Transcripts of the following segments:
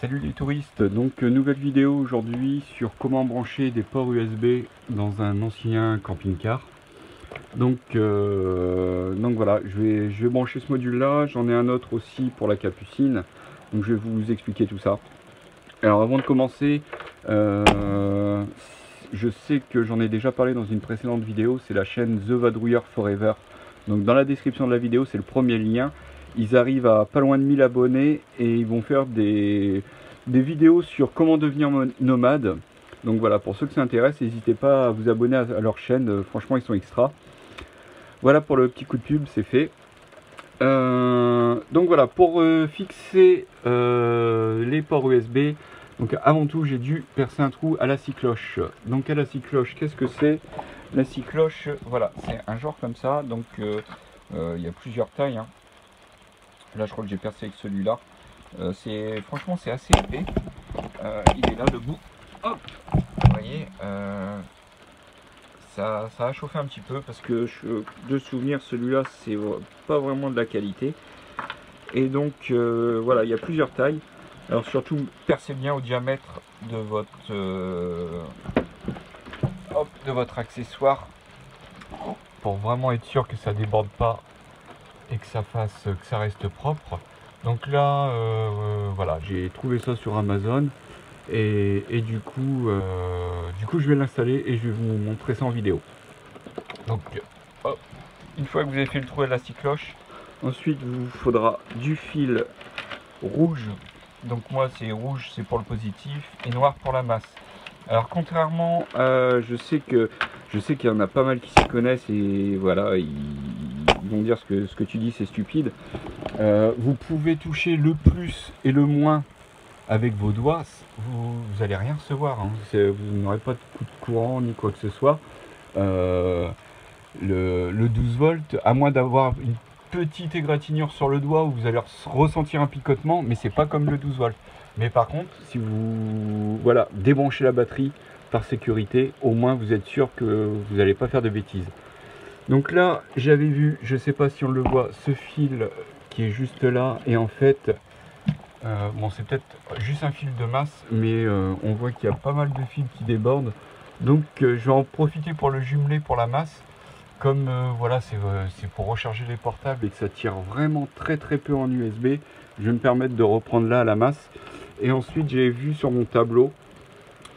Salut les touristes, donc nouvelle vidéo aujourd'hui sur comment brancher des ports USB dans un ancien camping-car. Donc voilà, je vais brancher ce module là, j'en ai un autre aussi pour la Capucine, donc je vais vous expliquer tout ça. Alors avant de commencer, je sais que j'en ai déjà parlé dans une précédente vidéo, c'est la chaîne The Vadrouilleur Forever. Donc dans la description de la vidéo, c'est le premier lien. Ils arrivent à pas loin de 1000 abonnés et ils vont faire des vidéos sur comment devenir nomade. Donc voilà, pour ceux que ça intéresse, n'hésitez pas à vous abonner à leur chaîne, franchement ils sont extra. Voilà pour le petit coup de pub, c'est fait. Donc voilà, pour fixer les ports USB, donc avant tout j'ai dû percer un trou à la scie cloche. Donc à la scie cloche, qu'est-ce que c'est? La scie cloche, voilà, c'est un genre comme ça, donc il y a plusieurs tailles, hein. Là je crois que j'ai percé avec celui-là. Franchement c'est assez épais. Il est là le bout. Hop, vous voyez, ça a chauffé un petit peu parce que de souvenir celui-là c'est pas vraiment de la qualité. Et donc voilà, il y a plusieurs tailles. Alors surtout percez bien au diamètre de votre accessoire pour vraiment être sûr que ça déborde pas et que ça reste propre. Donc là voilà, j'ai trouvé ça sur Amazon et du coup je vais l'installer et je vais vous montrer ça en vidéo. Donc hop, une fois que vous avez fait le trou à la scie cloche, ensuite il vous faudra du fil rouge. Donc moi c'est rouge, c'est pour le positif, et noir pour la masse. Alors contrairement, je sais qu'il y en a pas mal qui s'y connaissent et voilà, ils vont dire ce que tu dis c'est stupide. Vous pouvez toucher le plus et le moins avec vos doigts, vous allez rien recevoir, hein. Vous n'aurez pas de coup de courant ni quoi que ce soit. Le 12 volts, à moins d'avoir une petite égratignure sur le doigt où vous allez ressentir un picotement, mais c'est pas comme le 12 volts. Mais par contre, si vous voilà, débranchez la batterie par sécurité, au moins vous êtes sûr que vous n'allez pas faire de bêtises. Donc là, j'avais vu, je sais pas si on le voit, ce fil qui est juste là, et en fait, bon c'est peut-être juste un fil de masse, mais on voit qu'il y a pas mal de fils qui débordent. Donc je vais en profiter pour le jumeler pour la masse. Comme voilà, c'est pour recharger les portables et que ça tire vraiment très peu en USB, je vais me permettre de reprendre là à la masse. Et ensuite j'ai vu sur mon tableau,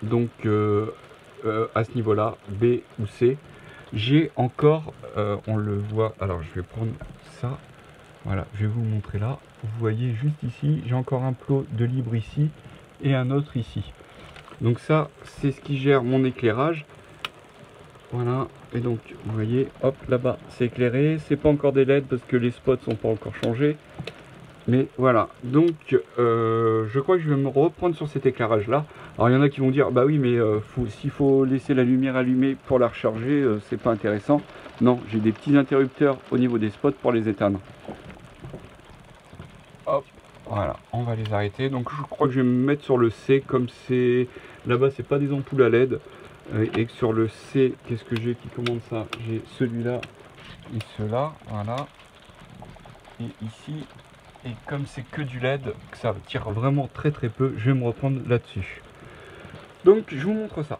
donc à ce niveau là, B ou C, j'ai encore, on le voit, alors je vais prendre ça, voilà, je vais vous le montrer là. Vous voyez juste ici, j'ai encore un plot de libre ici et un autre ici. Donc ça, c'est ce qui gère mon éclairage. Voilà, et donc vous voyez, hop, là-bas c'est éclairé, c'est pas encore des LED parce que les spots sont pas encore changés. Mais voilà, donc je crois que je vais me reprendre sur cet éclairage là. Alors il y en a qui vont dire, bah oui mais s'il faut laisser la lumière allumée pour la recharger, c'est pas intéressant. Non, j'ai des petits interrupteurs au niveau des spots pour les éteindre. Hop, voilà, on va les arrêter. Donc je crois que je vais me mettre sur le C, comme c'est là-bas c'est pas des ampoules à LED. Et que sur le C, qu'est-ce que j'ai qui commande ça? J'ai celui-là et ceux-là, voilà. Et ici, et comme c'est que du LED, que ça tire vraiment très peu, je vais me reprendre là-dessus. Donc je vous montre ça.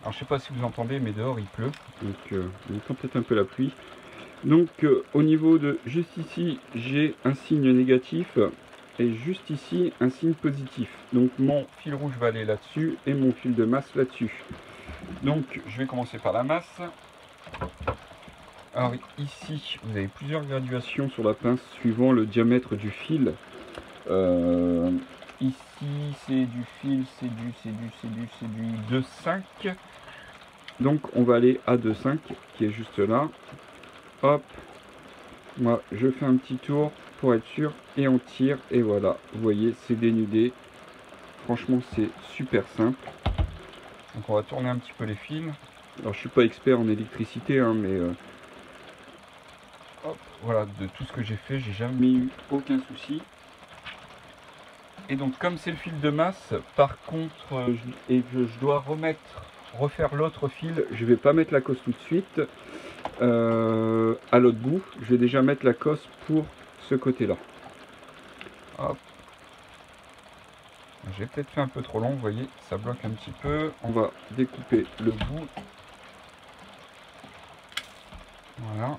Alors je sais pas si vous entendez, mais dehors il pleut, donc on entend peut-être un peu la pluie. Donc au niveau de juste ici, j'ai un signe négatif et juste ici un signe positif. Donc mon fil rouge va aller là-dessus et mon fil de masse là-dessus. Donc je vais commencer par la masse. Alors ici vous avez plusieurs graduations sur la pince suivant le diamètre du fil. Ici c'est du fil, c'est du 2,5. Donc on va aller à 2,5 qui est juste là. Hop, moi je fais un petit tour pour être sûr et on tire et voilà, vous voyez c'est dénudé. Franchement c'est super simple. Donc on va tourner un petit peu les fils. Alors je suis pas expert en électricité, hein, mais hop, voilà, de tout ce que j'ai fait, j'ai jamais eu aucun souci. Et donc comme c'est le fil de masse, par contre, et que je dois refaire l'autre fil, je vais pas mettre la cosse tout de suite à l'autre bout. Je vais déjà mettre la cosse pour ce côté-là. Hop. j'ai peut-être fait un peu trop long, vous voyez, ça bloque un petit peu. On va découper le bout. Voilà.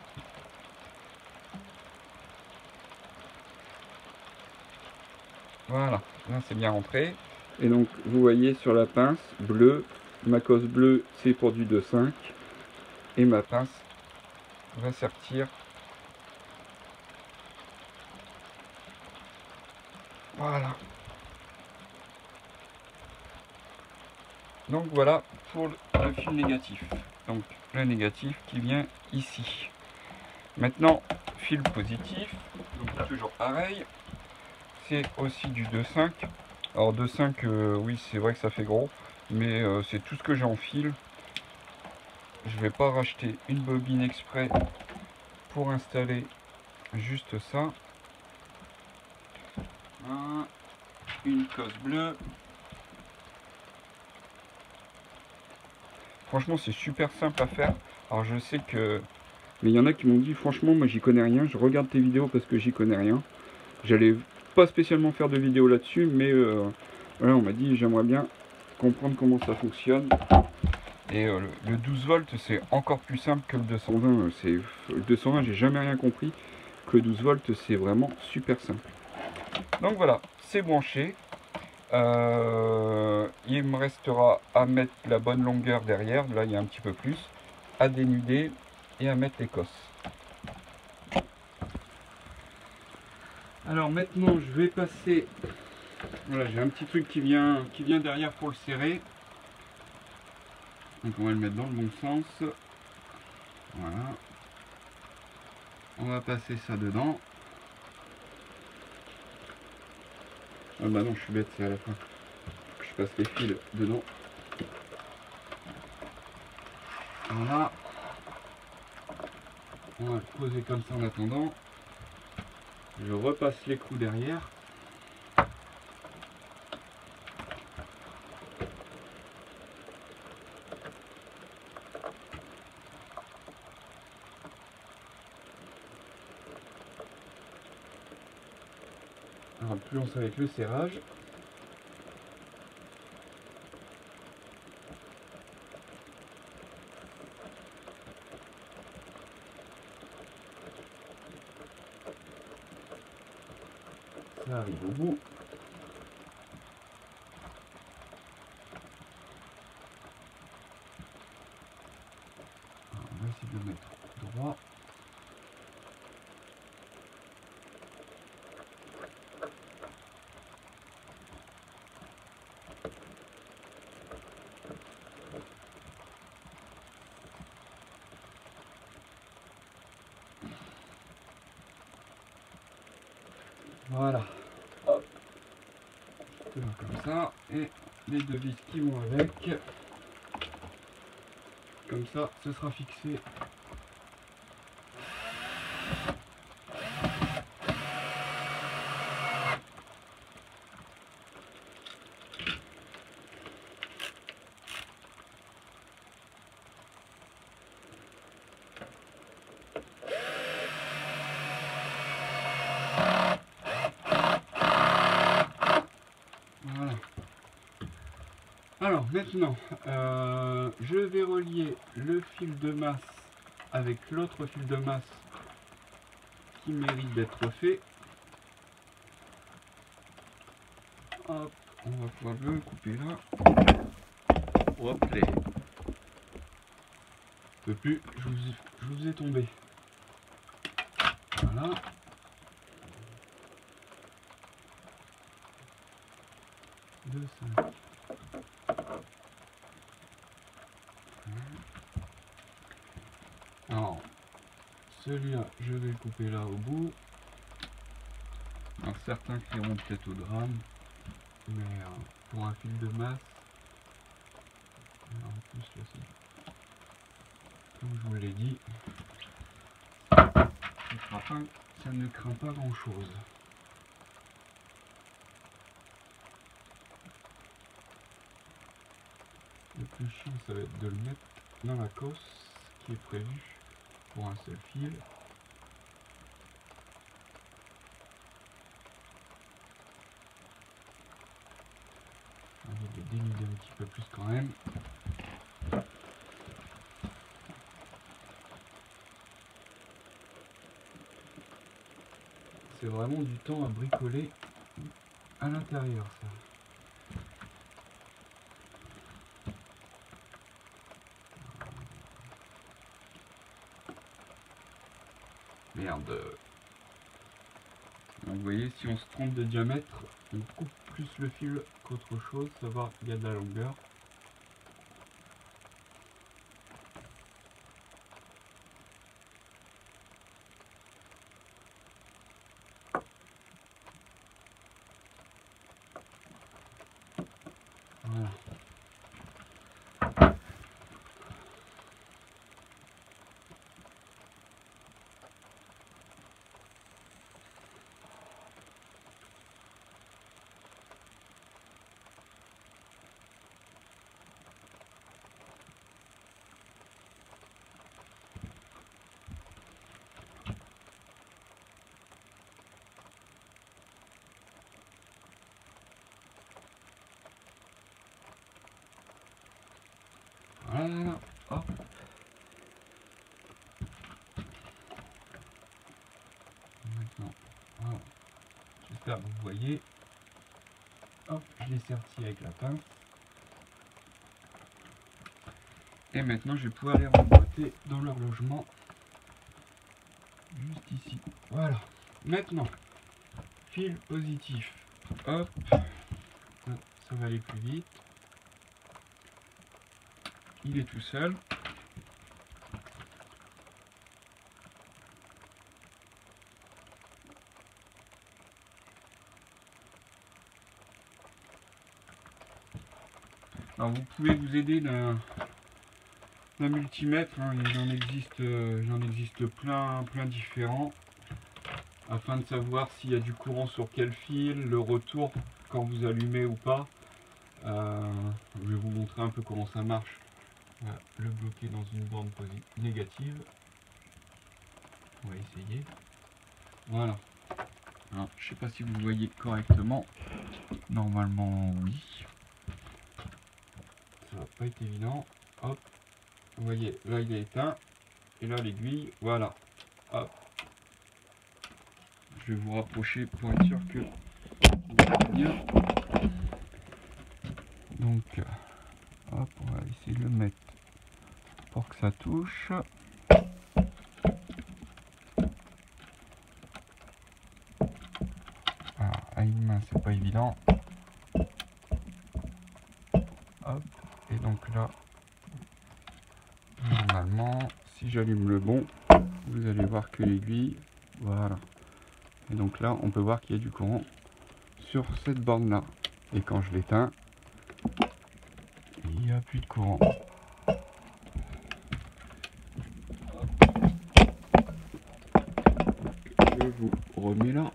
Voilà, là c'est bien rentré. Et donc vous voyez sur la pince bleue, ma cosse bleue c'est pour du 2,5 et ma pince va sortir. Voilà. Donc voilà pour le fil négatif. Donc le négatif qui vient ici. Maintenant, fil positif, donc toujours pareil. C'est aussi du 2,5. Alors 2,5, oui c'est vrai que ça fait gros, mais c'est tout ce que j'ai en fil. Je vais pas racheter une bobine exprès pour installer juste ça. Une cosse bleue. Franchement c'est super simple à faire. Alors je sais que... Mais il y en a qui m'ont dit franchement moi j'y connais rien. Je regarde tes vidéos parce que j'y connais rien. J'allais pas spécialement faire de vidéo là-dessus, mais voilà, on m'a dit j'aimerais bien comprendre comment ça fonctionne. Et le 12 volts c'est encore plus simple que le 220. Le 220 j'ai jamais rien compris. Que le 12 volts c'est vraiment super simple. Donc voilà, c'est branché. Il me restera à mettre la bonne longueur derrière, là il y a un petit peu plus, à dénuder et à mettre les cosses. Alors maintenant je vais passer, voilà, j'ai un petit truc qui vient derrière pour le serrer. Donc on va le mettre dans le bon sens. Voilà. On va passer ça dedans. Ah bah non je suis bête, c'est à la fin. Faut que je passe les fils dedans. Voilà. On va le poser comme ça en attendant. Je repasse l'écrou derrière. Alors plus on avec le serrage. Ça arrive au bout. Alors, on va essayer de le mettre droit. Voilà. Hop. Comme ça. Et les deux vis qui vont avec. Comme ça, ce sera fixé. Voilà. Alors maintenant, je vais relier le fil de masse avec l'autre fil de masse qui mérite d'être fait. Hop, on va pouvoir le couper là. Hop là. Depuis, je vous ai tombé. Voilà. Deux, cinq. Alors, celui-là, je vais le couper là au bout. Alors certains crieront peut-être au drame, mais pour un fil de masse, en plus là c'est, comme je vous l'ai dit, ça ne craint pas grand chose. Le plus chiant ça va être de le mettre dans la cosse qui est prévue pour un seul fil. de délider un petit peu plus quand même. C'est vraiment du temps à bricoler à l'intérieur, ça. Merde. Donc vous voyez, si on se trompe de diamètre, on coupe plus le fil qu'autre chose, savoir qu'il y a de la longueur. Voilà. Voilà, hop. Maintenant, voilà. J'espère que vous voyez. Hop, je l'ai serti avec la pince. Et maintenant, je vais pouvoir les remboîter dans leur logement. Juste ici. Voilà. Maintenant, fil positif. Hop. Ça va aller plus vite. Il est tout seul. Alors vous pouvez vous aider d'un multimètre, hein. Il en existe plein différents, afin de savoir s'il y a du courant sur quel fil, le retour quand vous allumez ou pas. Je vais vous montrer un peu comment ça marche. On va le bloquer dans une borne négative. On va essayer. Voilà. Alors, je sais pas si vous voyez correctement. Normalement, oui. Ça va pas être évident. Hop. Vous voyez, là il est éteint. Et là l'aiguille, voilà. Hop. Je vais vous rapprocher pour être sûr que vous voyez bien. Donc, hop, on va essayer de le mettre pour que ça touche. Alors, à une main, c'est pas évident. Hop, et donc là, normalement, si j'allume le bon, vous allez voir que l'aiguille, voilà. Et donc là, on peut voir qu'il y a du courant sur cette borne là. Et quand je l'éteins, il n'y a plus de courant. Je vous remets là.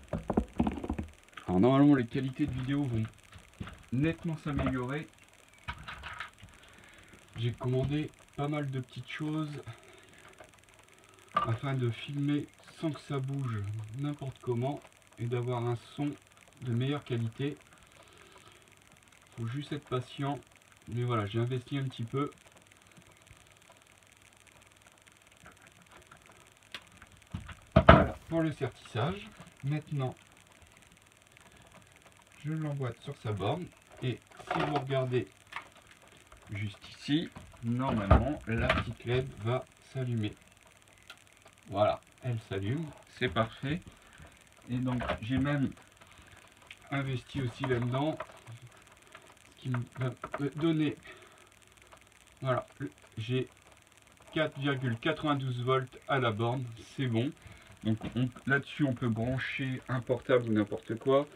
Alors normalement les qualités de vidéo vont nettement s'améliorer. J'ai commandé pas mal de petites choses afin de filmer sans que ça bouge n'importe comment et d'avoir un son de meilleure qualité. Faut juste être patient. Mais voilà, j'ai investi un petit peu. Voilà pour le sertissage. Maintenant, je l'emboîte sur sa borne. Et si vous regardez juste ici, normalement, la petite LED va s'allumer. Voilà, elle s'allume. C'est parfait. Et donc, j'ai même investi aussi là-dedans. Ce qui va me donner... Voilà, j'ai 4,92 volts à la borne, c'est bon. Donc là-dessus on peut brancher un portable ou n'importe quoi.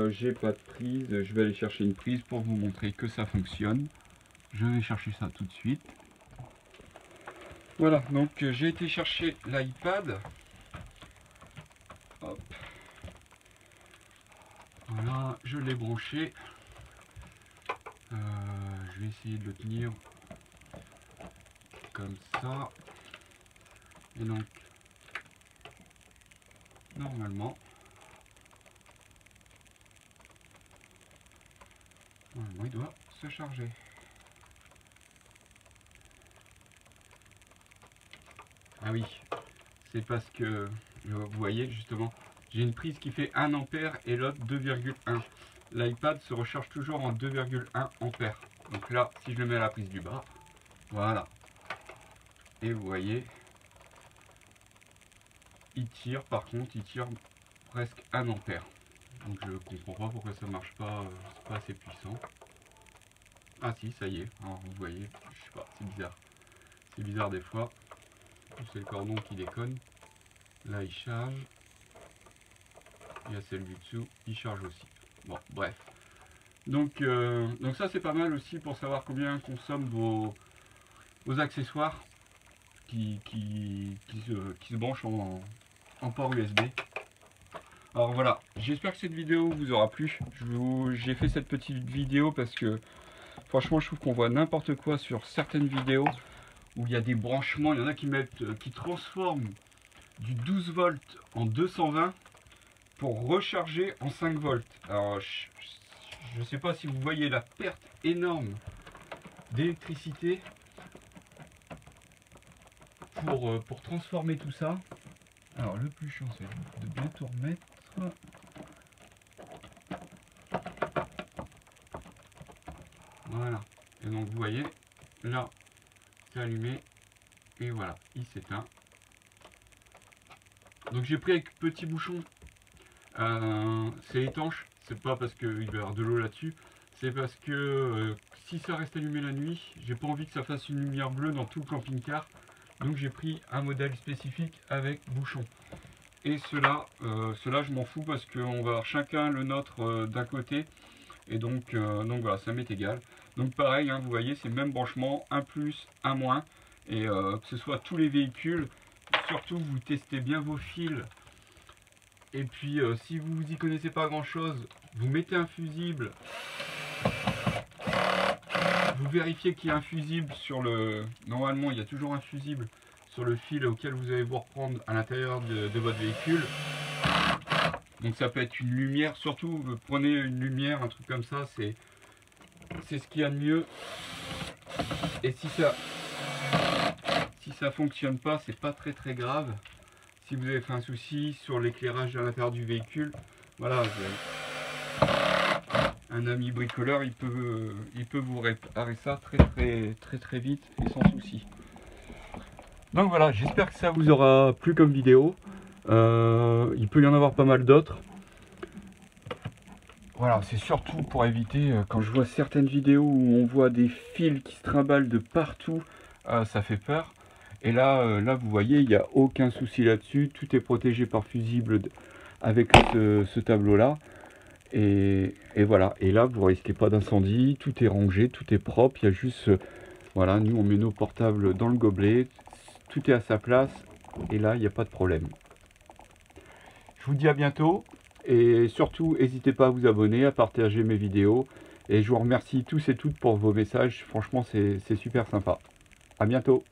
J'ai pas de prise, je vais aller chercher une prise pour vous montrer que ça fonctionne. Je vais chercher ça tout de suite. Voilà, donc j'ai été chercher l'iPad. Hop. Voilà, je l'ai branché. Je vais essayer de le tenir comme ça. Et donc normalement il doit se charger. Ah oui, c'est parce que, vous voyez justement, j'ai une prise qui fait 1 ampère et l'autre 2,1. L'iPad se recharge toujours en 2,1 ampères. Donc là, si je le mets à la prise du bas, voilà. Et vous voyez, il tire, par contre, il tire presque 1 ampère. Donc je comprends pas pourquoi ça marche pas, c'est pas assez puissant. Ah si, ça y est, alors vous voyez, je sais pas, c'est bizarre. C'est bizarre des fois. C'est le cordon qui déconne. Là il charge. Il y a celle du dessous, il charge aussi. Bon, bref. Donc ça c'est pas mal aussi pour savoir combien consomment vos accessoires qui se branchent en port USB. Alors voilà, j'espère que cette vidéo vous aura plu. J'ai fait cette petite vidéo parce que franchement je trouve qu'on voit n'importe quoi sur certaines vidéos où il y a des branchements, il y en a qui transforment du 12 volts en 220 pour recharger en 5 volts. Alors je ne sais pas si vous voyez la perte énorme d'électricité pour transformer tout ça. Alors le plus chiant c'est de bien tout remettre. Voilà. Et donc vous voyez, là c'est allumé et voilà, il s'éteint. Donc j'ai pris avec petit bouchon. C'est étanche, c'est pas parce qu'il va y avoir de l'eau là-dessus, c'est parce que si ça reste allumé la nuit, j'ai pas envie que ça fasse une lumière bleue dans tout le camping-car. Donc j'ai pris un modèle spécifique avec bouchon. Et cela je m'en fous parce qu'on va avoir chacun le nôtre d'un côté. Et donc voilà, ça m'est égal. Donc pareil, hein, vous voyez, c'est le même branchement, un plus, un moins. Et que ce soit tous les véhicules, surtout vous testez bien vos fils. Et puis si vous y connaissez pas grand chose, vous mettez un fusible. Vous vérifiez qu'il y a un fusible sur le... Normalement il y a toujours un fusible sur le fil auquel vous allez vous reprendre à l'intérieur de votre véhicule. Donc ça peut être une lumière, surtout vous prenez une lumière, un truc comme ça, c'est ce qu'il y a de mieux. Et si ça fonctionne pas, c'est pas très grave. Si vous avez fait un souci sur l'éclairage à l'intérieur du véhicule, voilà, un ami bricoleur, il peut vous réparer ça très vite et sans souci. Donc voilà, j'espère que ça vous aura plu comme vidéo. Il peut y en avoir pas mal d'autres. Voilà, c'est surtout pour éviter, quand je vois certaines vidéos où on voit des fils qui se trimballent de partout, ça fait peur. Et là, vous voyez, il n'y a aucun souci là-dessus. Tout est protégé par fusible avec ce tableau-là. Et voilà. Et là, vous ne risquez pas d'incendie. Tout est rangé, tout est propre. Il y a juste, voilà, nous on met nos portables dans le gobelet. Tout est à sa place. Et là, il n'y a pas de problème. Je vous dis à bientôt. Et surtout, n'hésitez pas à vous abonner, à partager mes vidéos. Et je vous remercie tous et toutes pour vos messages. Franchement, c'est super sympa. À bientôt.